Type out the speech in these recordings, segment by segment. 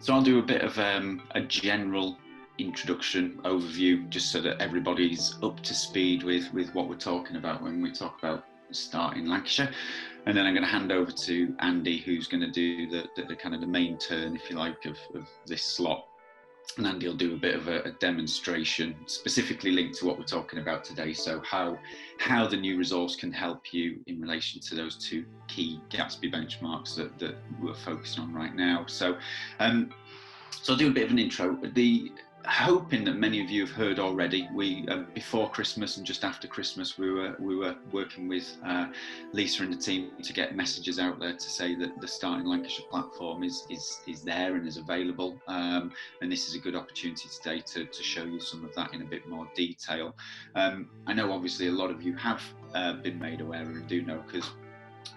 So I'll do a bit of a general introduction overview, just so that everybody's up to speed with what we're talking about when we talk about Start in Lancashire. And then I'm going to hand over to Andy, who's going to do the kind of the main turn, if you like, of this slot. And Andy will do a bit of a demonstration specifically linked to what we're talking about today. So how the new resource can help you in relation to those two key Gatsby benchmarks that we're focusing on right now. So I'll do a bit of an intro. Hoping that many of you have heard already, we before Christmas and just after Christmas, we were working with Lisa and the team to get messages out there to say that the Start in Lancashire platform is there and is available, and this is a good opportunity today to show you some of that in a bit more detail. I know obviously a lot of you have been made aware and do know, because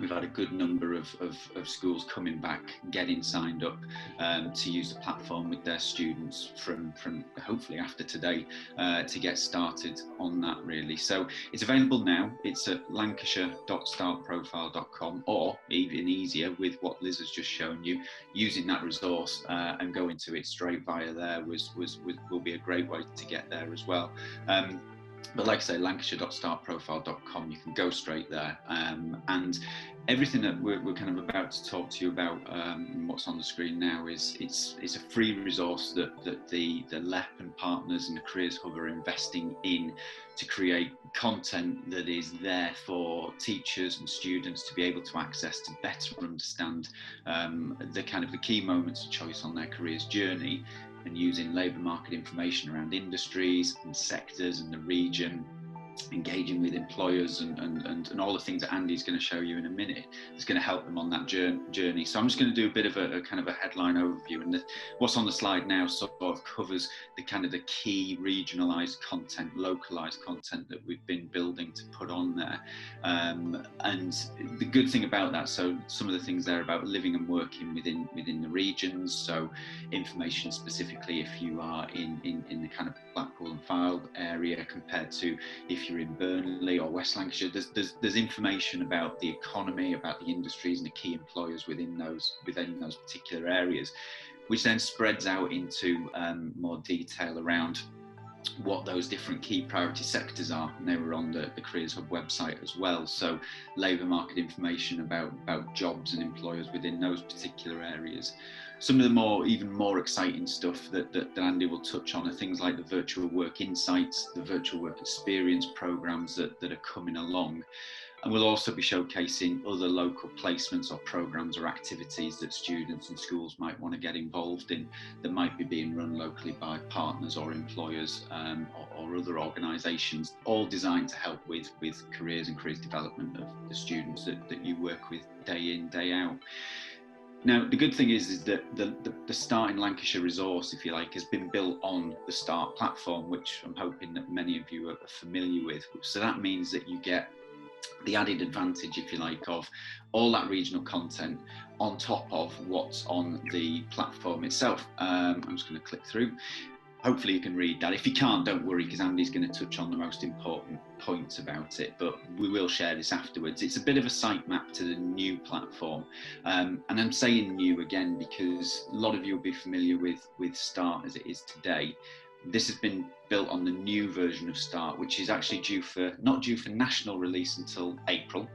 we've had a good number of schools coming back, getting signed up to use the platform with their students from hopefully after today to get started on that, really. So it's available now. It's at lancashire.startprofile.com, or even easier with what Liz has just shown you, using that resource and going to it straight via there will be a great way to get there as well. But like I say, lancashire.startprofile.com, you can go straight there. And everything that we're kind of about to talk to you about, and what's on the screen now, it's a free resource that the LEP and partners and the Careers Hub are investing in to create content that is there for teachers and students to be able to access to better understand the key moments of choice on their careers journey, and using labour market information around industries and sectors and the region, engaging with employers and all the things that Andy's going to show you in a minute is going to help them on that journey. So I'm just going to do a bit of a kind of a headline overview, and what's on the slide now sort of covers the kind of the key regionalised content, localised content that we've been building to put on there. And the good thing about that, so some of the things there about living and working within the regions, so information specifically if you are in the kind of Blackpool and Fylde area compared to if you're in Burnley or West Lancashire. There's information about the economy, about the industries and the key employers within those particular areas, which then spreads out into more detail around what those different key priority sectors are, and they were on the Careers Hub website as well. So labour market information about jobs and employers within those particular areas. Some of the even more exciting stuff that Andy will touch on are things like the virtual work insights, the virtual work experience programmes that are coming along. And we'll also be showcasing other local placements or programmes or activities that students and schools might want to get involved in that might be being run locally by partners or employers or other organisations, all designed to help with careers and careers development of the students that you work with day in, day out. Now, the good thing is that the Start in Lancashire resource, if you like, has been built on the Start platform, which I'm hoping that many of you are familiar with. So that means that you get the added advantage, if you like, of all that regional content on top of what's on the platform itself. I'm just going to click through. Hopefully you can read that. If you can't, don't worry, because Andy's going to touch on the most important points about it, but we will share this afterwards. It's a bit of a sitemap to the new platform. And I'm saying new again because a lot of you will be familiar with Start as it is today. This has been built on the new version of Start, which is actually not due for national release until April.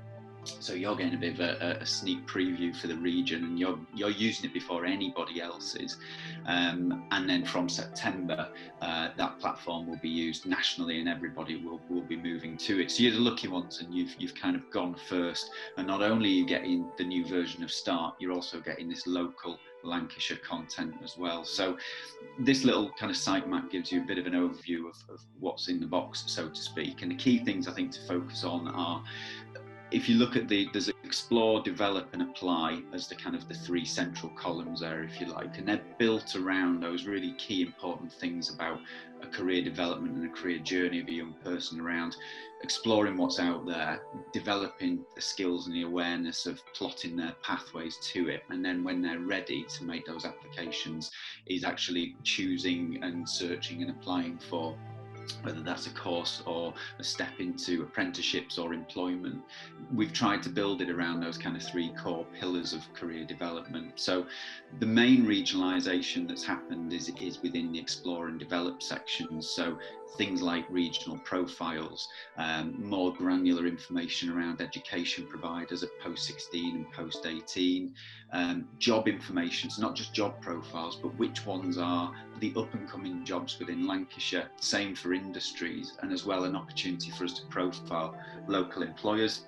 So you're getting a bit of a sneak preview for the region, and you're using it before anybody else is. And then from September, that platform will be used nationally, and everybody will be moving to it. So you're the lucky ones, and you've kind of gone first. And not only are you getting the new version of Start, you're also getting this local Lancashire content as well. So this little kind of sitemap gives you a bit of an overview of what's in the box, so to speak. And the key things I think to focus on are, if you look at there's explore, develop and apply as the kind of the three central columns there, if you like, and they're built around those really key important things about a career development and a career journey of a young person, around exploring what's out there, developing the skills and the awareness of plotting their pathways to it, and then when they're ready to make those applications is actually choosing and searching and applying for whether that's a course or a step into apprenticeships or employment. We've tried to build it around those kind of 3 core pillars of career development. So the main regionalisation that's happened is within the explore and develop sections. So things like regional profiles, more granular information around education providers at post 16 and post 18, job information, so not just job profiles, but which ones are the up and coming jobs within Lancashire, same for industries, and as well an opportunity for us to profile local employers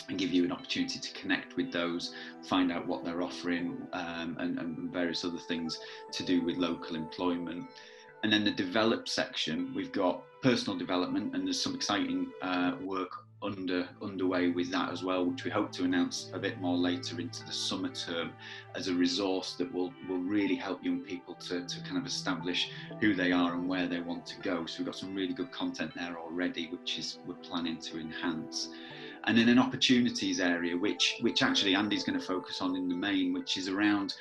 and give you an opportunity to connect with those, find out what they're offering, and various other things to do with local employment. And then the develop section, we've got personal development, and there's some exciting work underway with that as well, which we hope to announce a bit more later into the summer term, as a resource that will really help young people to kind of establish who they are and where they want to go. So we've got some really good content there already, which we're planning to enhance. And then an opportunities area, which actually Andy's going to focus on in the main, which is around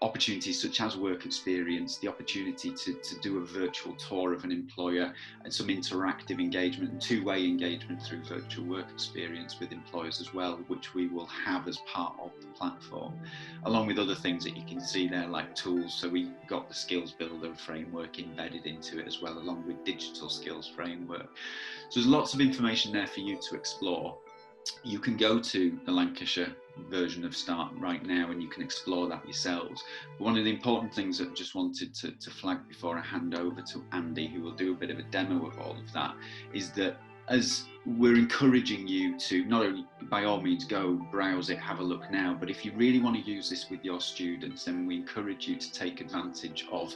opportunities such as work experience, the opportunity to do a virtual tour of an employer, and some interactive engagement and two-way engagement through virtual work experience with employers as well, which we will have as part of the platform, along with other things that you can see there like tools. So we've got the skills builder framework embedded into it as well, along with digital skills framework. So there's lots of information there for you to explore. You can go to the Lancashire version of Start right now and you can explore that yourselves. But one of the important things that I just wanted to flag before I hand over to Andy, who will do a bit of a demo of all of that, is that as we're encouraging you to not only by all means go browse it, have a look now, but if you really want to use this with your students, then we encourage you to take advantage of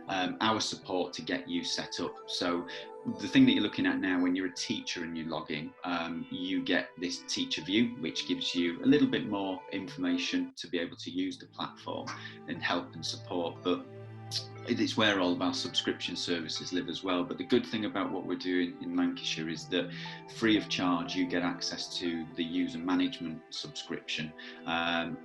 our support to get you set up. So the thing that you're looking at now, when you're a teacher and you log in, you get this teacher view, which gives you a little bit more information to be able to use the platform and help and support. But it's where all of our subscription services live as well. But the good thing about what we're doing in Lancashire is that free of charge, you get access to the user management subscription,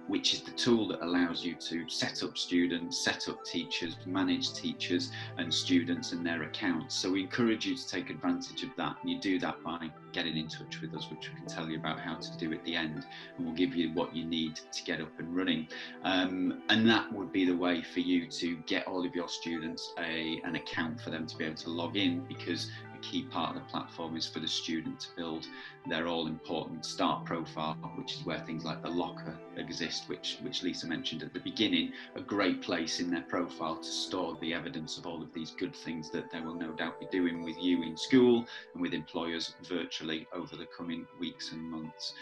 which is the tool that allows you to set up students, set up teachers, manage teachers and students and their accounts. So we encourage you to take advantage of that. And you do that by getting in touch with us, which we can tell you about how to do at the end. And we'll give you what you need to get up and running. And that would be the way for you to get all of your students an account for them to be able to log in, because a key part of the platform is for the student to build their all-important start profile, which is where things like the locker exist, which Lisa mentioned at the beginning, a great place in their profile to store the evidence of all of these good things that they will no doubt be doing with you in school and with employers virtually over the coming weeks and months.